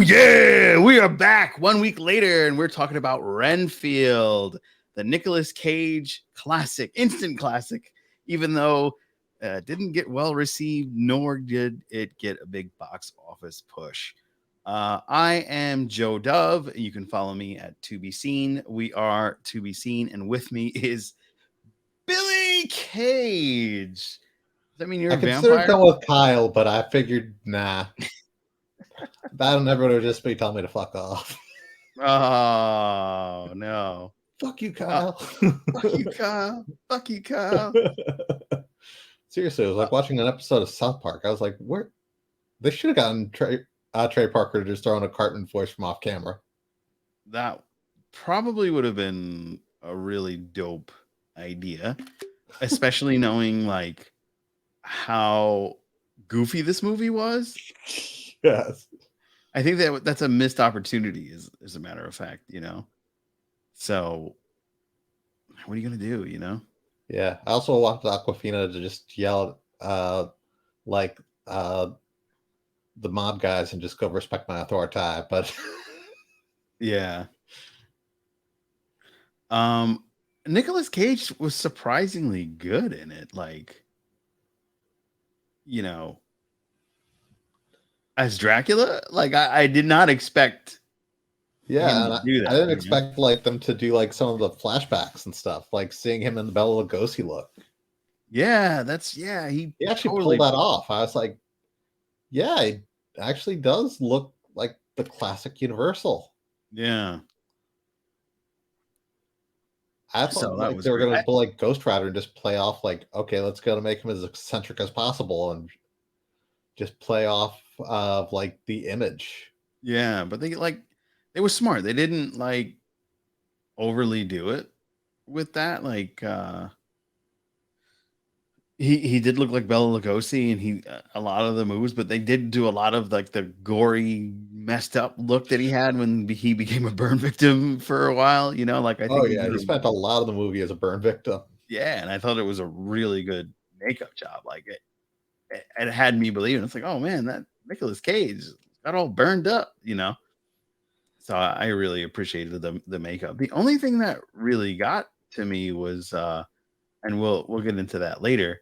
yeah, we are back 1 week later, and we're talking about Renfield, the Nicolas Cage classic, instant classic, even though didn't get well received, nor did it get a big box office push. I am Joe Dove. You can follow me at To Be Seen. We are To Be Seen, and with me is Billy Cage. Does that mean you're I a considered vampire? going with Kyle, but I figured, nah. That and everyone would just be telling me to fuck off. Oh no. Fuck you, Uh, Kyle. Fuck you, Kyle. Fuck you, Kyle. Seriously, it was Uh, like watching an episode of South Park. I was like, where? They should have gotten Trey Parker to just throw in a Cartman voice from off camera. that probably would have been a really dope idea, especially knowing like how goofy this movie was. Yes. I think that's a missed opportunity, as a matter of fact, So what are you gonna do, Yeah. I also wanted Aquafina to just yell like uh, the mob guys and just go respect my authority, but Yeah. Nicolas Cage was surprisingly good in it, like, you know, as Dracula. Like I did not expect him yeah, to and do I that, didn't expect like them to do like some of the flashbacks and stuff, like seeing him in the Bela Lugosi look. Yeah, he He actually totally pulled that off. I was like, yeah, it actually does look like the classic Universal. yeah. I So thought that like was they were great. gonna pull like Ghost Rider and just play off like, okay, let's go to make him as eccentric as possible and just play off of like the image. Yeah, but they were smart. They didn't like overly do it with that. Like he did look like Bela Lugosi, and he a lot of the moves, but they did do a lot of like the gory, messed up look that he had when he became a burn victim for a while. Like I Oh think he yeah, did he spent a lot of the movie as a burn victim. yeah, and I thought it was a really good makeup job. Like it had me believing. It's like, oh man, that Nicolas Cage got all burned up. So I really appreciated the makeup. The only thing that really got to me was and we'll get into that later,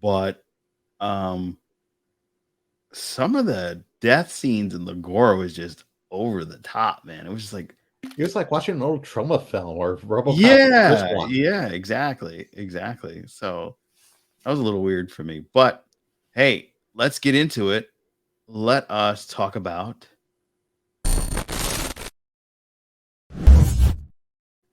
but um some of the death scenes and the gore was just over the top, man. It was just like, It was like watching an old trauma film or RoboCop the first yeah, one. yeah, exactly. So that was a little weird for me. But hey, let's get into it. Let us talk about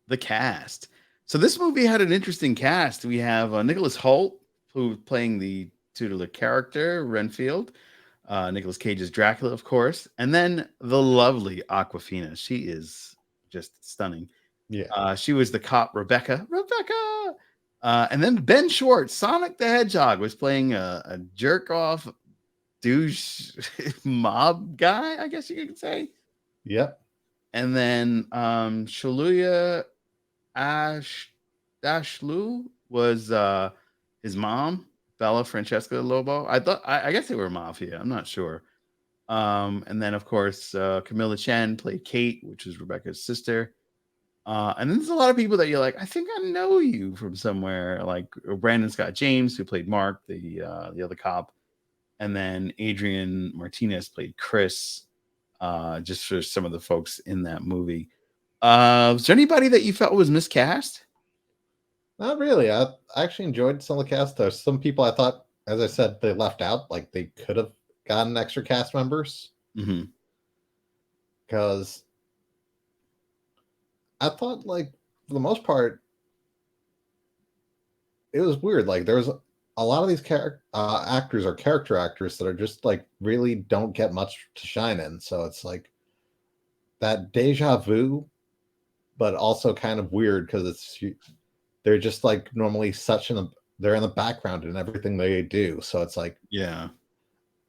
the cast. So this movie had an interesting cast. We have Nicholas Hoult, who playing the tutelar character Renfield. Nicolas Cage's Dracula, of course, and then the lovely Aquafina. She is just stunning. Yeah. She was the cop Rebecca. And then Ben Schwartz, Sonic the Hedgehog, was playing a jerk off douche mob guy, I guess you could say. Yep. And then Shaluya Dashlu was his mom, Bella Francesca Lobo. I guess they were mafia. I'm not sure. And then of course Camilla Chen played Kate, which is Rebecca's sister. And then there's a lot of people that you're like, I think I know you from somewhere, like Brandon Scott James, who played Mark, the other cop, and then Adrian Martinez played Chris. Just for some of the folks in that movie. Was there anybody that you felt was miscast? Not really. I actually enjoyed some of the cast. There's some people I thought, as I said, they left out. Like they could have gotten extra cast members. Mm-hmm. Because I thought, like, for the most part, it was weird. Like there's a lot of these actors or character actors that are just like really don't get much to shine in. So it's like that deja vu, but also kind of weird because they're just like normally they're in the background in everything they do. So it's like, Yeah.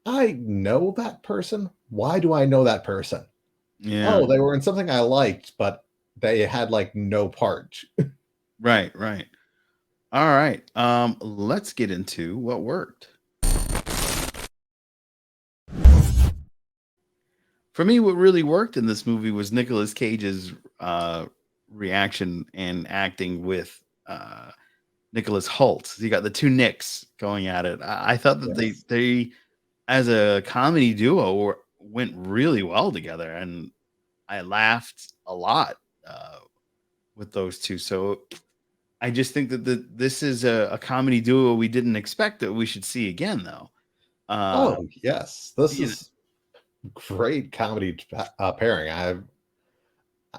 I know that person. Why do I know that person? Yeah. Oh, they were in something I liked, but they had like no part. Right. All right. Let's get into what worked. For me, what really worked in this movie was Nicolas Cage's reaction and acting with Nicholas Holt. You got the two Nicks going at it. I thought that Yes. they as a comedy duo went really well together, and I laughed a lot with those two. So I just think that this is a comedy duo we didn't expect that we should see again, though. Oh yes, this You know, is great comedy pairing.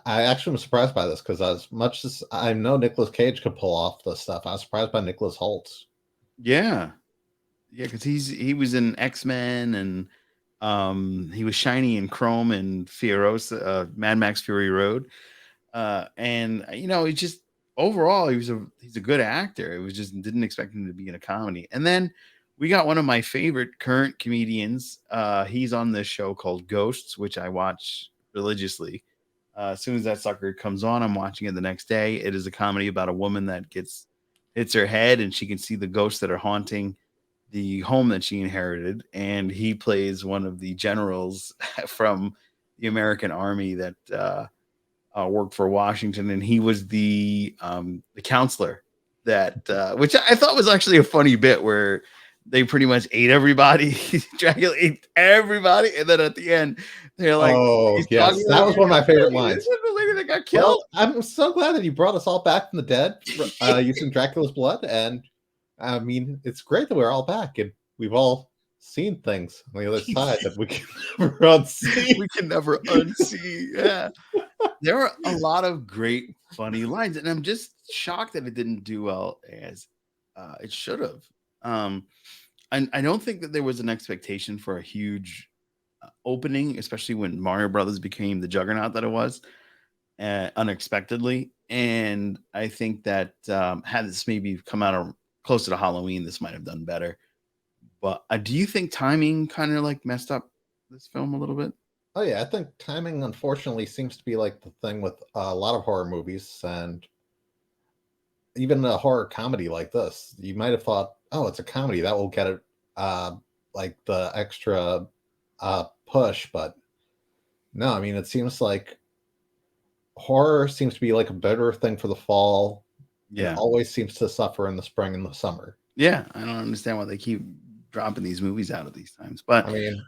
I actually was surprised by this because as much as I know Nicolas Cage could pull off this stuff, I was surprised by Nicholas Holt. yeah, yeah, because he was in X-Men, and he was shiny in Chrome and Furiosa, Mad Max Fury Road. And he just overall he's a good actor. It was just didn't expect him to be in a comedy. And then we got one of my favorite current comedians. He's on this show called Ghosts, which I watch religiously. As soon as that sucker comes on, I'm watching it the next day. It is a comedy about a woman that hits her head, and she can see the ghosts that are haunting the home that she inherited. And he plays one of the generals from the American Army that worked for Washington, and he was the counselor that which I thought was actually a funny bit where they pretty much ate everybody. Dracula ate everybody, and then at the end they're like, Oh he's yes, talking that was one of my favorite This lines. is the lady that got Well, killed. I'm so glad that you brought us all back from the dead using Dracula's blood, and I mean, it's great that we're all back and we've all seen things on the other side that we can never unsee. We can never unsee. Yeah, there were a lot of great funny lines, and I'm just shocked that it didn't do well as it should have. Um, I don't think that there was an expectation for a huge opening, especially when Mario Brothers became the juggernaut that it was unexpectedly. And I think that had this maybe come out closer to Halloween, this might have done better. But do you think timing kind of like messed up this film a little bit? Oh yeah, I think timing unfortunately seems to be like the thing with a lot of horror movies and even a horror comedy like this. You might have thought, oh, it's a comedy that will get it like the extra push, but no, I mean it seems like horror seems to be like a better thing for the fall. It Yeah. always seems to suffer in the spring and the summer. Yeah. I don't understand why they keep dropping these movies out at these times. But I mean,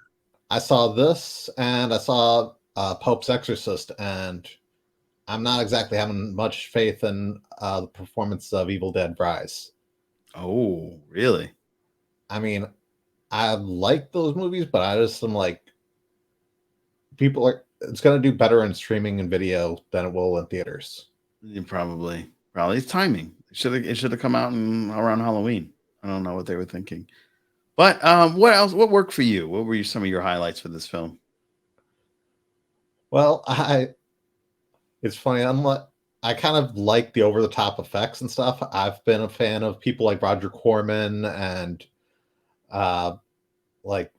I saw this and I saw Pope's Exorcist, and I'm not exactly having much faith in the performance of Evil Dead Rise. oh, really? I mean, I like those movies, but I just am like, people are. It's going to do better in streaming and video than it will in theaters. Yeah, probably it's timing. It should have come out around Halloween. I don't know what they were thinking. But what else? What worked for you? What were some of your highlights for this film? Well, it's funny. I kind of like the over the top effects and stuff. I've been a fan of people like Roger Corman and uh, like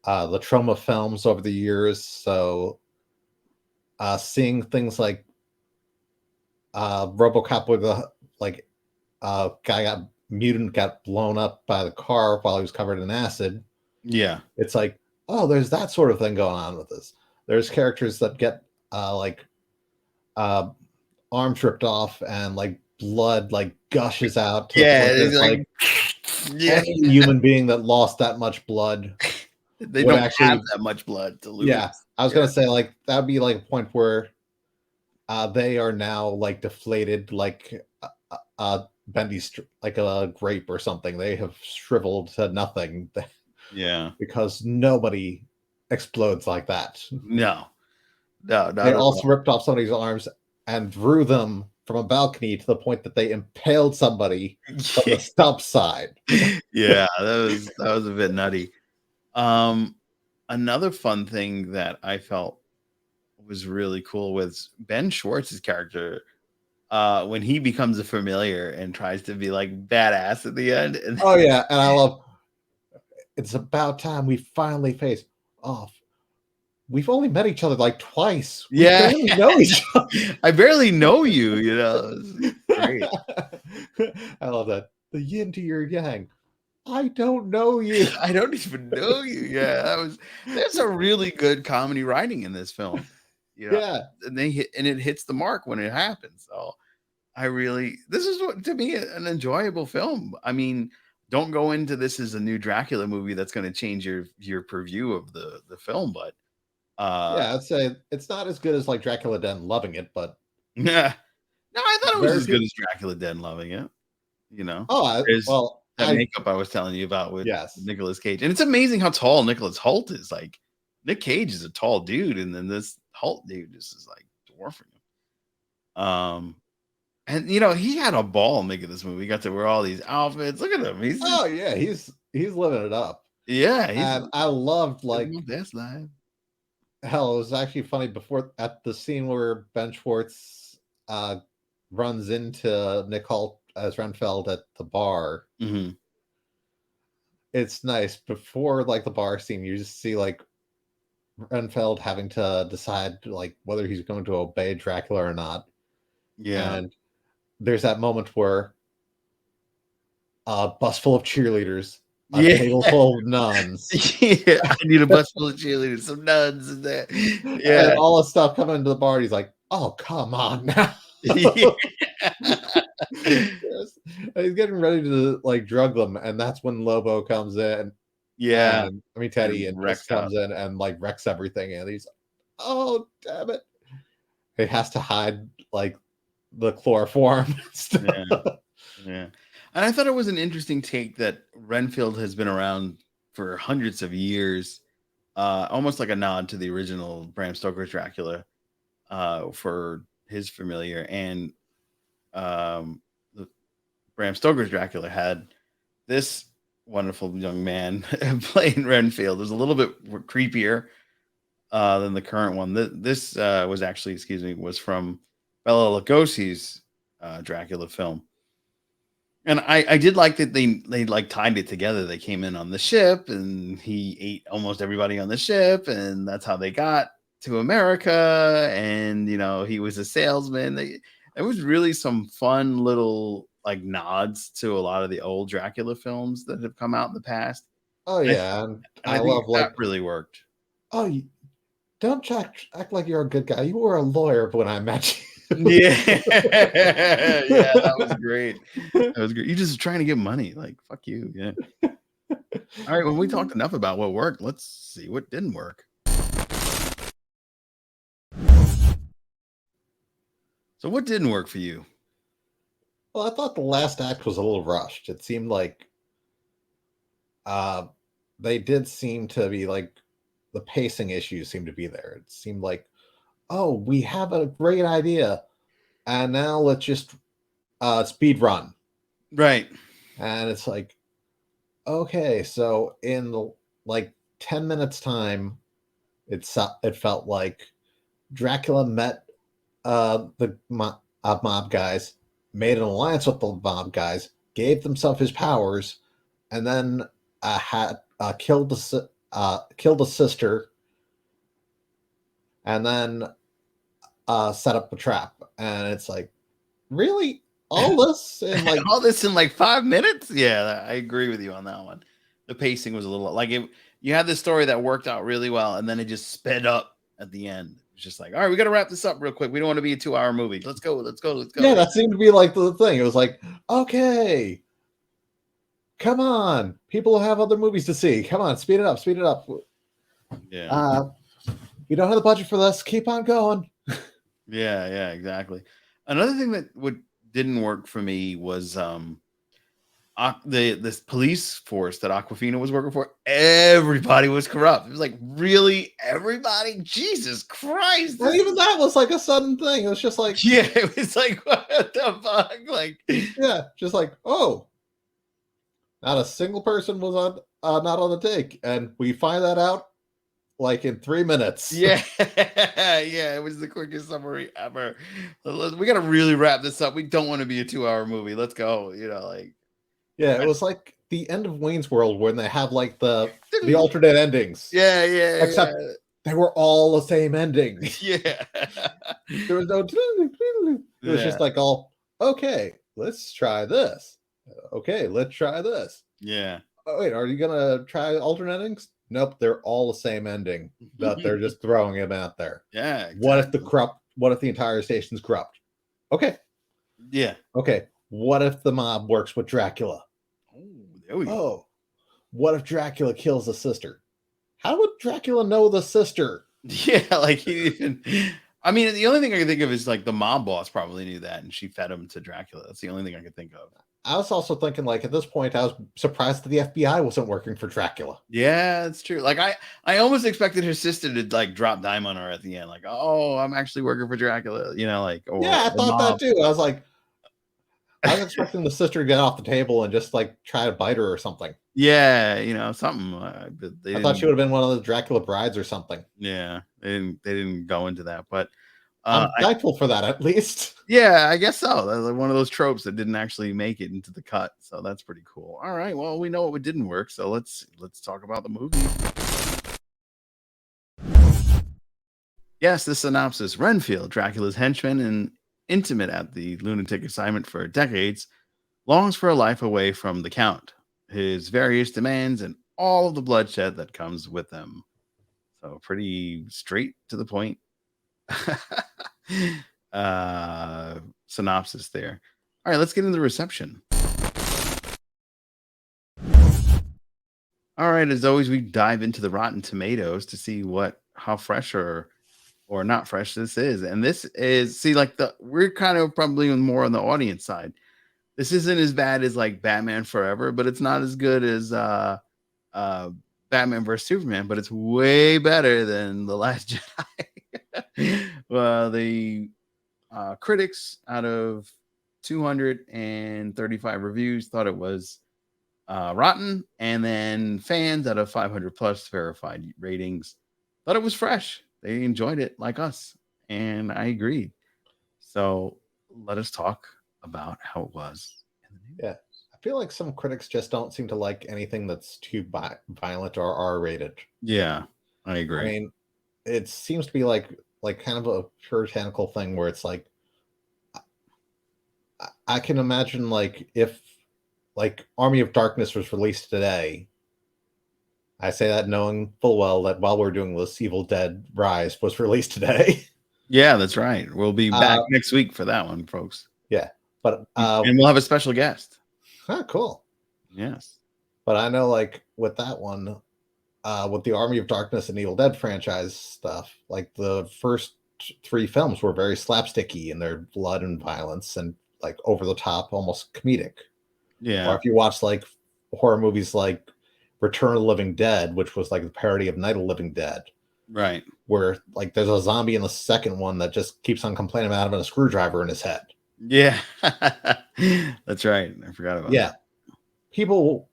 the Trauma films over the years. So seeing things like RoboCop with a like guy got blown up by the car while he was covered in acid. Yeah, It's like, oh, there's that sort of thing going on with this. There's characters that get like uh, arms ripped off and like blood like gushes out to the yeah, point that it's it's like like yeah, any human being that lost that much blood they would don't actually, have that much blood to lose. yeah. I was Yeah. gonna say like that would be like a point where they are now like deflated like bendy like a grape or something. They have shriveled to nothing Yeah, because nobody explodes like that. no, no, not They at all. also ripped off somebody's arms and threw them from a balcony to the point that they impaled somebody from the stump side. Yeah, that was a bit nutty. Um, Another fun thing that I felt was really cool was Ben Schwartz's character when he becomes a familiar and tries to be like badass at the end. And Oh yeah, and I love. It's about time we finally face off. We've only met each other like twice. We yeah, barely know each other. I barely know you. It's great. I love that. The yin to your yang. I don't know you. I don't even know you. Yeah, there's a really good comedy writing in this film. You know, Yeah. and it hits the mark when it happens. So this is what to me an enjoyable film. I mean, don't go into this as a new Dracula movie that's going to change your purview of the film, but Yeah, I'd say it's not as good as like Dracula Den Loving It, but yeah. No, I thought it was very as good good. as Dracula Dead and Loving It. You know, Oh, there's well, that makeup I was telling you about with yes. Nicolas Cage, and it's amazing how tall Nicholas Hoult is. Like Nick Cage is a tall dude, and then this Hoult dude just is like dwarfing him. And he had a ball making this movie. He got to wear all these outfits. Look at him. Oh yeah, he's living it up. Yeah, he's And I loved living like his best life. hell, it was actually funny before at the scene where Ben Schwartz runs into Nick Hoult as Renfeld at the bar. Mhm. It's nice. Before like the bar scene, you just see like Renfeld having to decide like whether he's going to obey Dracula or not. Yeah. And there's that moment where a bus full of cheerleaders, a Yeah. table full of nuns, Yeah, I need a bus full of cheerleaders, some nuns in there. Yeah. and all the stuff coming into the bar. He's like, "Oh, come on now." Yeah. Yes. And he's getting ready to like drug them, and that's when Lobo comes in, Yeah. and I mean Teddy, and wrecks just comes in and like wrecks everything, and he's, "Oh, damn it!" He has to hide like the chloroform and stuff. Yeah. Yeah. And I thought it was an interesting take that Renfield has been around for hundreds of years, almost like a nod to the original Bram Stoker's Dracula, for his familiar. And the Bram Stoker's Dracula had this wonderful young man playing Renfield. It was a little bit creepier than the current one. This was actually, excuse me, was from Bela Lugosi's Dracula film. And I did like that they like tied it together. They came in on the ship and he ate almost everybody on the ship, and that's how they got to America. And he was a salesman. It was really some fun little like nods to a lot of the old Dracula films that have come out in the past. Oh And yeah, and I I think love that like, really worked. "Oh, don't act like you're a good guy. You were a lawyer when I met you." Yeah. Yeah, that was great. That was great. You just trying to get money. Like, fuck you. Yeah. All right. When we talked enough about what worked, let's see what didn't work. So what didn't work for you? Well, I thought the last act was a little rushed. It seemed like uh they did seem to be like the pacing issues seemed to be there. It seemed like, "Oh, we have a great idea, and now let's just speed run." Right. And it's like, okay, so in the like 10 minutes time, it felt like Dracula met the mob guys, made an alliance with the mob guys, gave themselves his powers, and then had killed the sister, and then set up a trap. And it's like, really, all this in like All this in like 5 minutes? Yeah, I agree with you on that one. The pacing was a little like you had this story that worked out really well, and then it just sped up at the end. It's just like, all right, we got to wrap this up real quick. We don't want to be a 2-hour movie. Let's go. Let's go. Let's go. yeah, that seemed to be like the thing. It was like, okay, come on, people have other movies to see. Come on, speed it up, speed it up. Yeah. We don't have the budget for this. Keep on going. Yeah, exactly. Another thing that didn't work for me was this police force that Aquafina was working for. Everybody was corrupt. It was like, really, everybody? Jesus Christ! And even that was like a sudden thing. It was just like, Yeah, it was like, what the fuck? Like, yeah, just like, oh, not a single person was not on the take, and we find that out like in 3 minutes. yeah, yeah, it was the quickest summary ever. We got to really wrap this up. We don't want to be a 2-hour movie. Let's go. Like, yeah, it was like the end of Wayne's World when they have like the alternate endings. yeah, Except they were all the same ending. yeah. There was no. It was just like all, okay, let's try this. Okay, let's try this. Yeah. Oh, wait, are you gonna try alternate endings? Nope, they're all the same ending, but they're just throwing him out there. Yeah, What if exactly. what if the entire station's corrupt? Okay, Yeah. okay. What if the mob works with Dracula? Oh, there we go. Oh, what if Dracula kills the sister? How would Dracula know the sister? Yeah, like he even. I mean, the only thing I can think of is like the mob boss probably knew that, and she fed him to Dracula. That's the only thing I could think of. I was also thinking, like, at this point, I was surprised that the FBI wasn't working for Dracula. Yeah, it's true. Like I almost expected her sister to like drop dime on her at the end, like, "Oh, I'm actually working for Dracula," like, or Yeah, I the thought that mob. too. I was like, I was expecting the sister to get off the table and just like try to bite her or something. Yeah, something. But they I thought she didn't. would have been one of the Dracula brides or something. Yeah, they didn't go into that. But I'm I thankful for that, at least. yeah, I guess so. That's like one of those tropes that didn't actually make it into the cut. So that's pretty cool. All right, well, we know what didn't work, so let's talk about the movie. Yes, the synopsis: Renfield, Dracula's henchman and intimate at the lunatic assignment for decades, longs for a life away from the Count, his various demands, and all of the bloodshed that comes with them. So pretty straight to the point uh synopsis there. All right, let's get into the reception. All right, as always, we dive into the Rotten Tomatoes to see how fresh or not fresh this is. And this is see like the we're kind of probably more on the audience side. This isn't as bad as like Batman Forever, but it's not as good as uh Batman versus Superman, but it's way better than The Last Jedi. Well, the critics out of 235 reviews thought it was rotten, and then fans out of 500 plus verified ratings thought it was fresh. They enjoyed it like us, and I agreed. So let us talk about how it was in the news. Yeah. I feel like some critics just don't seem to like anything that's too violent or R rated. Yeah, I I agree. mean, it seems to be like kind of a puritanical thing where it's like I can imagine like if like Army of Darkness was released today. I say that knowing full well that while we're doing this, Evil Dead Rise was released today. Yeah, that's right. We'll be back Uh, next week for that one, folks. yeah, but And we'll have a special guest. cool. Yes. But I know, like with that one, with the Army of Darkness and Evil Dead franchise stuff, like the first three films were very slapsticky in their blood and violence and like over the top, almost comedic. Or Yeah. if you watch like horror movies like Return of the Living Dead, which was like the parody of Night of the Living Dead, Right. where like there's a zombie in the second one that just keeps on complaining about having a screwdriver in his head. Yeah. That's right. I forgot about Yeah, that. people,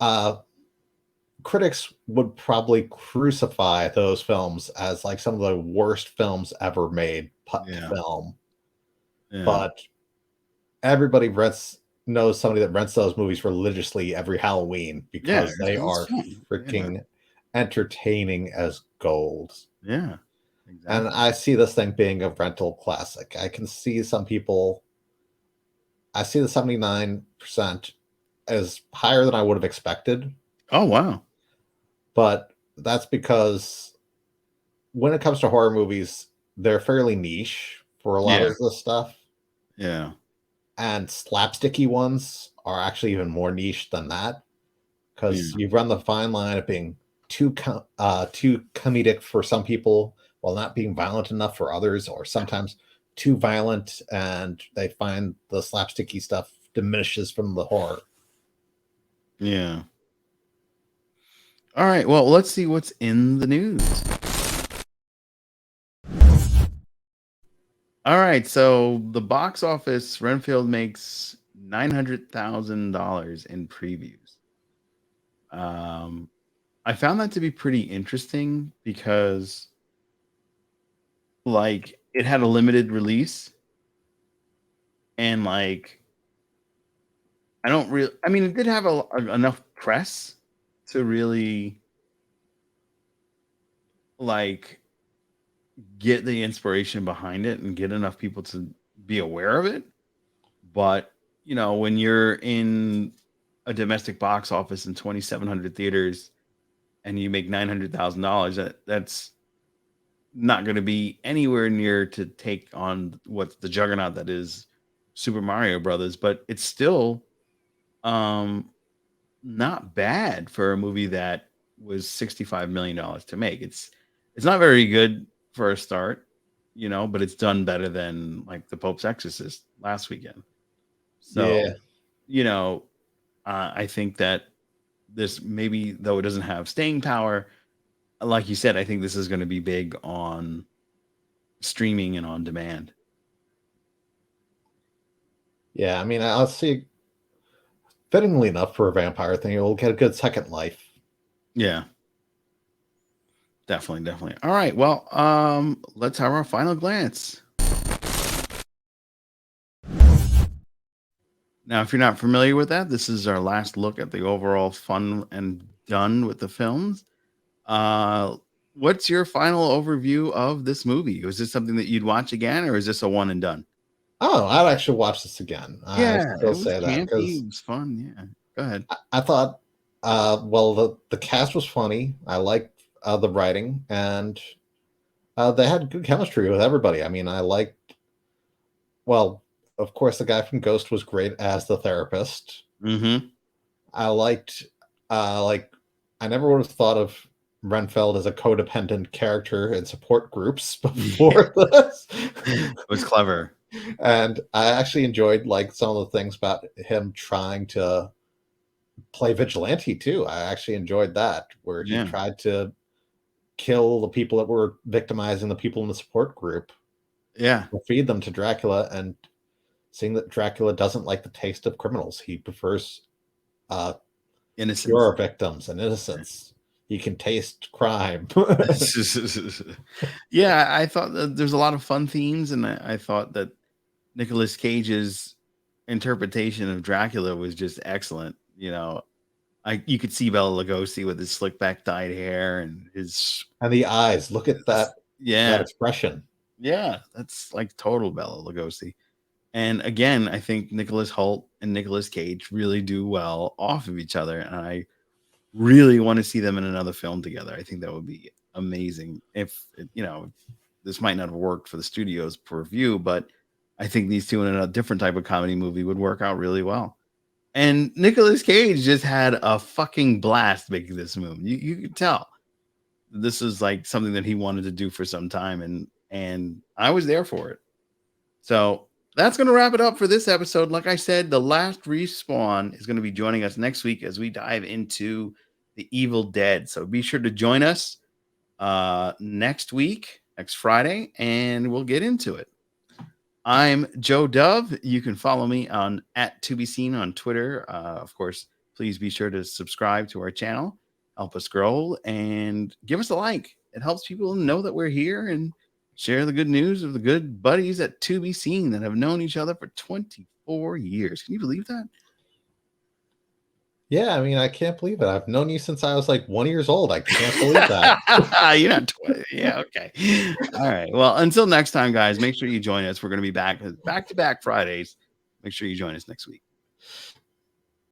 uh, critics would probably crucify those films as like some of the worst films ever made put to Yeah. film. Yeah. But everybody knows somebody that rents those movies religiously every Halloween Yeah. because they It's are fun. Yeah. freaking entertaining as gold. Yeah. And Exactly. I see this thing being a rental classic. I can see some people, I see the 79% as higher than I would have expected, Oh wow. but that's because when it comes to horror movies, they're fairly niche for a lot Yeah. of the stuff, Yeah. and slapsticky ones are actually even more niche than that because Yeah. you run the fine line of being too comedic for some people while not being violent enough for others, or sometimes too violent and they find the slapsticky stuff diminishes from the horror. Yeah. All right. Well, let's see what's in the news. All right. So the box office, Renfield makes $900,000 in previews. Um, I found that to be pretty interesting because, like, it had a limited release, and like, I don't really. I mean, it did have enough press to really like get the inspiration behind it and get enough people to be aware of it. But when you're in a domestic box office in 2,700 theaters and you make $900,000, that's not going to be anywhere near to take on what the juggernaut that is Super Mario Brothers, but it's still um not bad for a movie that was $65 million to make. It's not very good for a start, but it's done better than like The Pope's Exorcist last weekend. Yeah. So, I think that this, maybe though it doesn't have staying power, like you said, I think this is going to be big on streaming and on demand. Yeah, I mean, I'll see. Fittingly enough for a vampire thing, it will get a good second life. Yeah. Definitely. All right. Well, let's have our final glance. Now, if you're not familiar with that, this is our last look at the overall fun and done with the films. Uh, what's your final overview of this movie? Was this something that you'd watch again, or is this a one and done? Oh, I'd actually watch this again. I Yeah, it still was say that campy. because It was fun. Yeah. Go ahead. I thought, well, the cast was funny. I liked the writing, and they had good chemistry with everybody. I mean, I liked, well, of course, the guy from Ghost was great as the therapist. Mm-hmm. I liked, like, I never would have thought of Renfeld as a codependent character in support groups before this. It was clever. And I actually enjoyed like some of the things about him trying to play vigilante too. I actually enjoyed that, where he Yeah. tried to kill the people that were victimizing the people in the support group, Yeah. or feed them to Dracula, and seeing that Dracula doesn't like the taste of criminals. He prefers uh, Innocence. pure victims and innocence. He can taste crime. Yeah, I thought that there's a lot of fun themes, and I thought that Nicolas Cage's interpretation of Dracula was just excellent. You could see Bela Lugosi with his slick back dyed hair and his And the eyes, look at that yeah, expression. yeah, that's like total Bela Lugosi. And again, I think Nicholas Hoult and Nicolas Cage really do well off of each other, and I really want to see them in another film together. I think that would be amazing. This might not have worked for the studios per view, but I think these two in a different type of comedy movie would work out really well. And Nicolas Cage just had a fucking blast making this movie. You could tell this is like something that he wanted to do for some time, and I was there for it. So that's going to wrap it up for this episode. Like I said, the last Respawn is going to be joining us next week as we dive into the Evil Dead. So be sure to join us next week, next Friday, and we'll get into it. I'm Joe Dove. You can follow me on @ToBeSeen on Twitter. Of course, please be sure to subscribe to our channel, help us grow, and give us a like. It helps people know that we're here, and share the good news of the good buddies at To Be Seen that have known each other for 24 years. Can you believe that? Yeah, I mean, I can't believe it. I've known you since I was like 1 year old. I can't believe that. You're not 20. Yeah, okay. All right. Well, until next time, guys, make sure you join us. We're going to be back to back Fridays. Make sure you join us next week.